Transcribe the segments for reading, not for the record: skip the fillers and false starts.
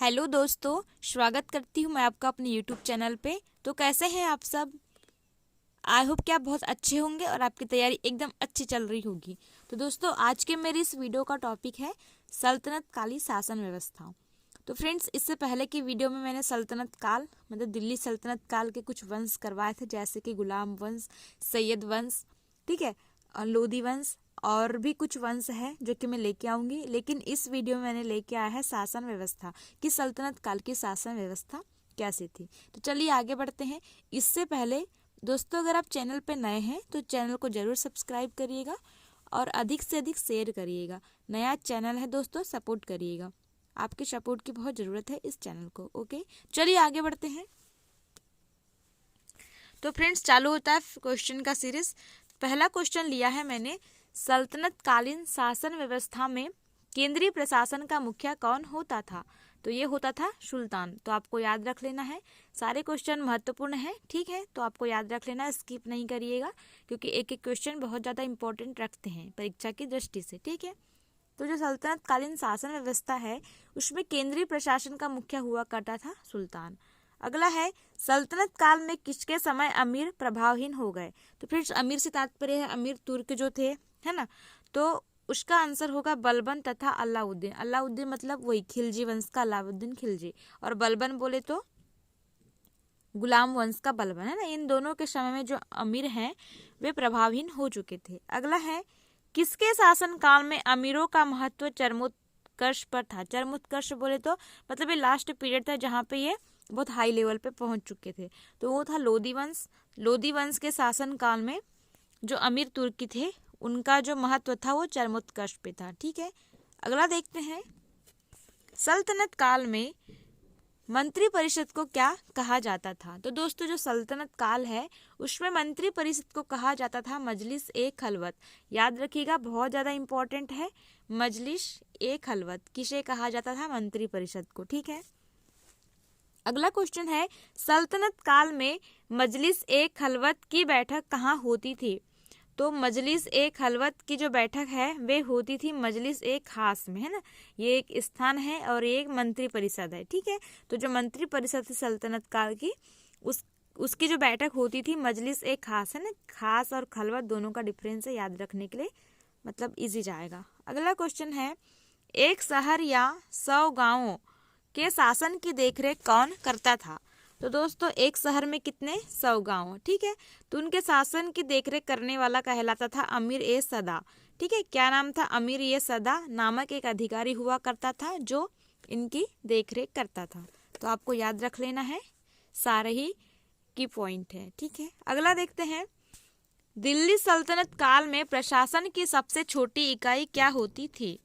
Hello दोस्तों, स्वागत करती हूँ मैं आपका अपने यूट्यूब चैनल पे। तो कैसे हैं आप सब? आई होप कि आप बहुत अच्छे होंगे और आपकी तैयारी एकदम अच्छी चल रही होगी। तो दोस्तों, आज के मेरी इस वीडियो का टॉपिक है सल्तनत काली शासन व्यवस्था। तो फ्रेंड्स, इससे पहले की वीडियो में मैंने सल्तनत काल मतलब दिल्ली सल्तनत काल के कुछ वंश करवाए थे, जैसे कि गुलाम वंश, सैयद वंश, ठीक है, और लोधी वंश और भी कुछ वंश है जो कि मैं लेके आऊंगी। लेकिन इस वीडियो में मैंने लेके आया है शासन व्यवस्था कि सल्तनत काल की शासन व्यवस्था कैसी थी। तो चलिए आगे बढ़ते हैं। इससे पहले दोस्तों, अगर आप चैनल पे नए हैं तो चैनल को जरूर सब्सक्राइब करिएगा और अधिक से अधिक शेयर करिएगा। नया चैनल है दोस्तों, सपोर्ट करिएगा। आपके सपोर्ट की बहुत ज़रूरत है इस चैनल को। ओके, चलिए आगे बढ़ते हैं। तो फ्रेंड्स, चालू होता है क्वेश्चन का सीरीज। पहला क्वेश्चन लिया है मैंने, सल्तनत कालीन शासन व्यवस्था में केंद्रीय प्रशासन का मुखिया कौन होता था? तो ये होता था सुल्तान। तो आपको याद रख लेना है, सारे क्वेश्चन महत्वपूर्ण हैं, ठीक है, तो आपको याद रख लेना, स्किप नहीं करिएगा, क्योंकि एक एक क्वेश्चन बहुत ज़्यादा इंपॉर्टेंट रखते हैं परीक्षा की दृष्टि से, ठीक है। तो जो सल्तनत कालीन शासन व्यवस्था है उसमें केंद्रीय प्रशासन का मुखिया हुआ करता था सुल्तान। अगला है, सल्तनत काल में किसके समय अमीर प्रभावहीन हो गए? तो फिर अमीर से तात्पर्य है अमीर तुर्क जो थे, है ना। तो उसका आंसर होगा बलबन तथा अलाउद्दीन। अलाउद्दीन मतलब वही खिलजी वंश का अलाउद्दीन खिलजी, और बलबन बोले तो गुलाम वंश का बलबन, है ना। इन दोनों के समय में जो अमीर हैं वे प्रभावहीन हो चुके थे। अगला है, किसके शासन काल में अमीरों का महत्व चरमोत्कर्ष पर था? चरमोत्कर्ष बोले तो मतलब ये लास्ट पीरियड था जहाँ पे ये बहुत हाई लेवल पे पहुंच चुके थे। तो वो था लोधी वंश। लोधी वंश के शासन काल में जो अमीर तुर्की थे उनका जो महत्व था वो चरमोत्कर्ष पे था, ठीक है। अगला देखते हैं, सल्तनत काल में मंत्री परिषद को क्या कहा जाता था? तो दोस्तों, जो सल्तनत काल है उसमें मंत्री परिषद को कहा जाता था मजलिस ए खलवत। याद रखिएगा, बहुत ज़्यादा इंपॉर्टेंट है, मजलिस ए खलवत किसे कहा जाता था? मंत्री परिषद को, ठीक है। अगला क्वेश्चन है, सल्तनत काल में मजलिस ए खलवत की बैठक कहाँ होती थी? तो मजलिस ए खलवत की जो बैठक है वे होती थी मजलिस ए खास में, है ना। ये एक स्थान है और ये एक मंत्री परिषद है, ठीक है। तो जो मंत्री परिषद थी सल्तनत काल की उसकी जो बैठक होती थी मजलिस ए खास, है ना। खास और खलवत दोनों का डिफरेंस है, याद रखने के लिए मतलब इजी जाएगा। अगला क्वेश्चन है, एक शहर या 100 गांवों के शासन की देखरेख कौन करता था? तो दोस्तों, एक शहर में कितने? 100 गांव, ठीक है। तो उनके शासन की देखरेख करने वाला कहलाता था अमीर ए सदा, ठीक है। क्या नाम था? अमीर ए सदा नामक एक अधिकारी हुआ करता था जो इनकी देखरेख करता था। तो आपको याद रख लेना है, सारे ही की पॉइंट है, ठीक है। अगला देखते हैं, दिल्ली सल्तनत काल में प्रशासन की सबसे छोटी इकाई क्या होती थी?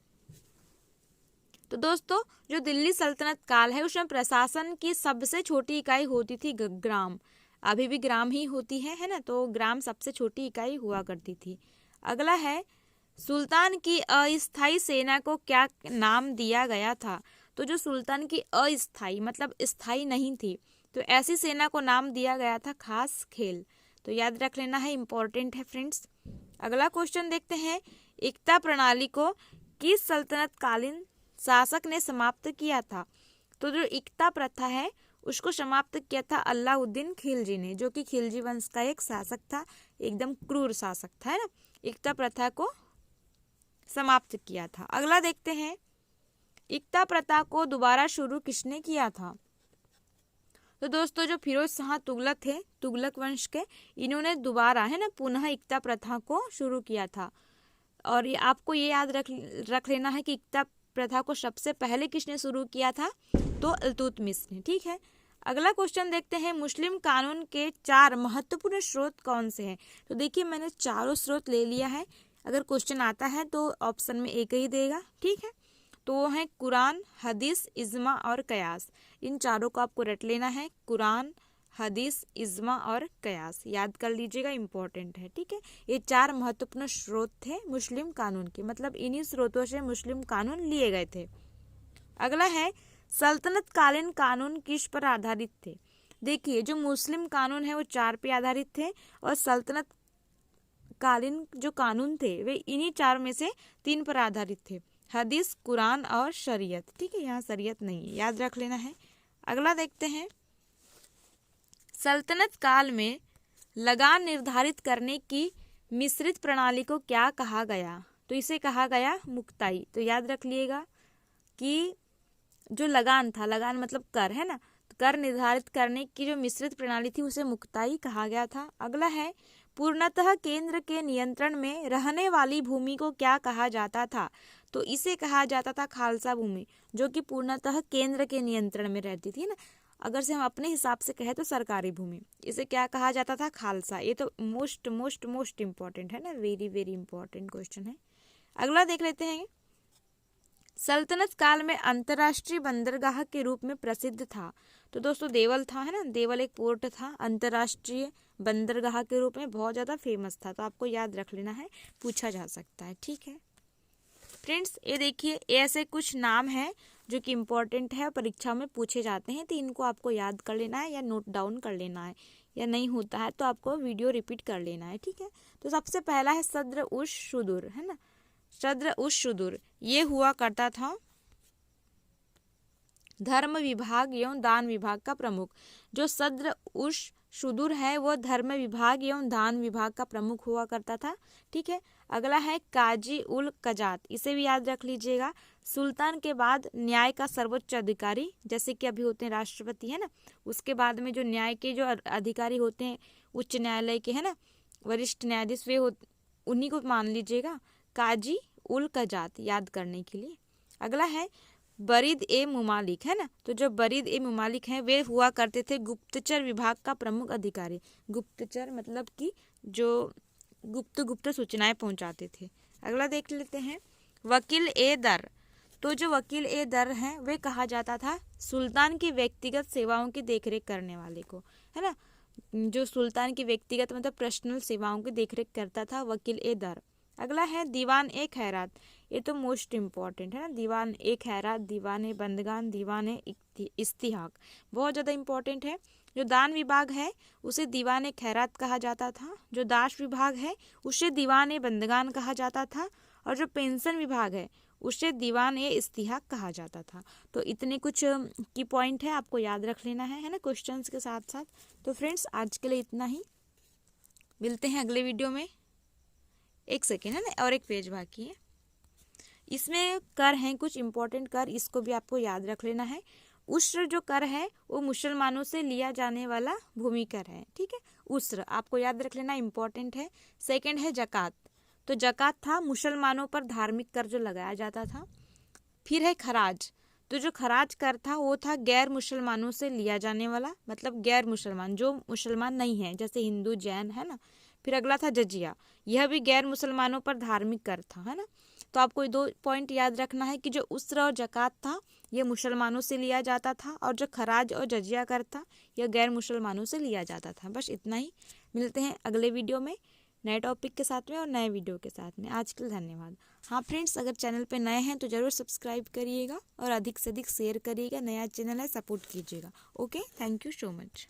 तो दोस्तों, जो दिल्ली सल्तनत काल है उसमें प्रशासन की सबसे छोटी इकाई होती थी ग्राम। अभी भी ग्राम ही होती है ना। तो ग्राम सबसे छोटी इकाई हुआ करती थी। अगला है, सुल्तान की अस्थायी सेना को क्या नाम दिया गया था? तो जो सुल्तान की अस्थायी मतलब स्थायी नहीं थी, तो ऐसी सेना को नाम दिया गया था खास खेल। तो याद रख लेना है, इंपॉर्टेंट है फ्रेंड्स। अगला क्वेश्चन देखते हैं, एकता प्रणाली को किस सल्तनत कालीन शासक ने समाप्त किया था? तो जो एकता प्रथा है उसको समाप्त किया था अलाउद्दीन खिलजी ने, जो कि खिलजी वंश का एक शासक था, एकदम क्रूर शासक था, है ना। एकता प्रथा को समाप्त किया था। अगला देखते हैं, एकता प्रथा को दोबारा शुरू किसने किया था? तो दोस्तों, जो फिरोज शाह तुगलक थे, तुगलक वंश के, इन्होंने दोबारा, है ना, पुनः एकता प्रथा को शुरू किया था। और ये आपको ये याद रख लेना है कि एकता प्रथा को सबसे पहले किसने शुरू किया था? तो इल्तुतमिश ने, ठीक है। अगला क्वेश्चन देखते हैं, मुस्लिम कानून के 4 महत्वपूर्ण स्रोत कौन से हैं? तो देखिए, मैंने चारों स्रोत ले लिया है। अगर क्वेश्चन आता है तो ऑप्शन में एक ही देगा, ठीक है। तो वो है कुरान, हदीस, इज्मा और कयास। इन चारों को आपको रट लेना है, कुरान, हदीस, इज्मा और कयास। याद कर लीजिएगा, इंपॉर्टेंट है, ठीक है। ये 4 महत्वपूर्ण स्रोत थे मुस्लिम कानून के, मतलब इन्हीं स्रोतों से मुस्लिम कानून लिए गए थे। अगला है, सल्तनत कालीन कानून किस पर आधारित थे? देखिए, जो मुस्लिम कानून है वो 4 पे आधारित थे, और सल्तनत कालीन जो कानून थे वे इन्हीं 4 में से 3 पर आधारित थे। हदीस, कुरान और शरीयत। ठीक है, यहाँ शरीयत नहीं है, याद रख लेना है। अगला देखते हैं, सल्तनत काल में लगान निर्धारित करने की मिश्रित प्रणाली को क्या कहा गया? तो इसे कहा गया मुक्ताई। तो याद रख लिएगा कि जो लगान था, लगान मतलब कर है ना, तो कर निर्धारित करने की जो मिश्रित प्रणाली थी उसे मुक्ताई कहा गया था। अगला है, पूर्णतः केंद्र के नियंत्रण में रहने वाली भूमि को क्या कहा जाता था? तो इसे कहा जाता था खालसा भूमि, जो कि पूर्णतः केंद्र के नियंत्रण में रहती थी ना। अगर से हम अपने हिसाब से कहें तो सरकारी भूमि, इसे क्या कहा जाता था? खालसा। ये तो मोस्ट मोस्ट मोस्ट इम्पॉर्टेंट है ना, वेरी वेरी इंपॉर्टेंट क्वेश्चन है। अगला देख लेते हैं, सल्तनत काल में अंतर्राष्ट्रीय बंदरगाह के रूप में प्रसिद्ध था। तो दोस्तों देवल था, है ना, देवल एक पोर्ट था, अंतर्राष्ट्रीय बंदरगाह के रूप में बहुत ज़्यादा फेमस था। तो आपको याद रख लेना है, पूछा जा सकता है। ठीक है फ्रेंड्स, ये देखिए, ऐसे कुछ नाम हैं जो कि इम्पोर्टेंट है, परीक्षा में पूछे जाते हैं, तो इनको आपको याद कर लेना है या नोट डाउन कर लेना है, या नहीं होता है तो आपको वीडियो रिपीट कर लेना है। ठीक है, तो सबसे पहला है सद्र उश सुदूर, है ना, सद्र उश सुदूर, ये हुआ करता था धर्म विभाग एवं दान विभाग का प्रमुख। जो सद्र उश सुदूर है वो धर्म विभाग एवं दान विभाग का प्रमुख हुआ करता था। ठीक है, अगला है काजी उल कजात, इसे भी याद रख लीजिएगा। सुल्तान के बाद न्याय का सर्वोच्च अधिकारी, जैसे कि अभी होते हैं राष्ट्रपति, है ना, उसके बाद में जो न्याय के जो अधिकारी होते हैं उच्च न्यायालय के, है ना, वरिष्ठ न्यायाधीश, वे उन्हीं को मान लीजिएगा काजी उल कजात, याद करने के लिए। अगला है बरीद ए मुमालिक, है ना, तो जो बरीद ए मुमालिक हैं वे हुआ करते थे गुप्तचर विभाग का प्रमुख अधिकारी। गुप्तचर मतलब कि जो गुप्त सूचनाएं पहुंचाते थे। अगला देख लेते हैं, वकील ए दर। तो जो वकील ए दर हैं वे कहा जाता था सुल्तान की व्यक्तिगत सेवाओं की देखरेख करने वाले को, है ना, जो सुल्तान की व्यक्तिगत मतलब पर्सनल सेवाओं की देखरेख करता था, वकील ए दर। अगला है दीवान ए खैरात, ये तो मोस्ट इम्पॉर्टेंट है ना, दीवान ए खैरात, दीवान ए बंदगान, दीवान ए इस्तिहाक, बहुत ज़्यादा इम्पॉर्टेंट है। जो दान विभाग है उसे दीवान ए खैरात कहा जाता था, जो दाश विभाग है उसे दीवान ए बंदगान कहा जाता था, और जो पेंशन विभाग है उसे दीवान ए इस्तिहाक कहा जाता था। तो इतने कुछ की पॉइंट है, आपको याद रख लेना है ना, क्वेश्चंस के साथ साथ। तो फ्रेंड्स आज के लिए इतना ही, मिलते हैं अगले वीडियो में। एक सेकेंड है ना, और एक पेज बाकी है, इसमें कर हैं कुछ इम्पोर्टेंट कर, इसको भी आपको याद रख लेना है। उस्र जो कर है वो मुसलमानों से लिया जाने वाला भूमि कर है। ठीक है, उस्र आपको याद रख लेना, इम्पोर्टेंट है। सेकंड है जकात, तो जकात था मुसलमानों पर धार्मिक कर जो लगाया जाता था। फिर है खराज, तो जो खराज कर था वो था गैर मुसलमानों से लिया जाने वाला, मतलब गैर मुसलमान जो मुसलमान नहीं है, जैसे हिंदू जैन, है ना। फिर अगला था जजिया, यह भी गैर मुसलमानों पर धार्मिक कर था, है ना। तो आपको 2 पॉइंट याद रखना है कि जो उस्र और जकात था यह मुसलमानों से लिया जाता था, और जो खराज और जजिया कर था यह गैर मुसलमानों से लिया जाता था। बस इतना ही, मिलते हैं अगले वीडियो में नए टॉपिक के साथ में और नए वीडियो के साथ में। आज के लिए धन्यवाद। हाँ फ्रेंड्स, अगर चैनल पे नए हैं तो ज़रूर सब्सक्राइब करिएगा और अधिक से अधिक शेयर करिएगा। नया चैनल है, सपोर्ट कीजिएगा। Okay, thank you so much.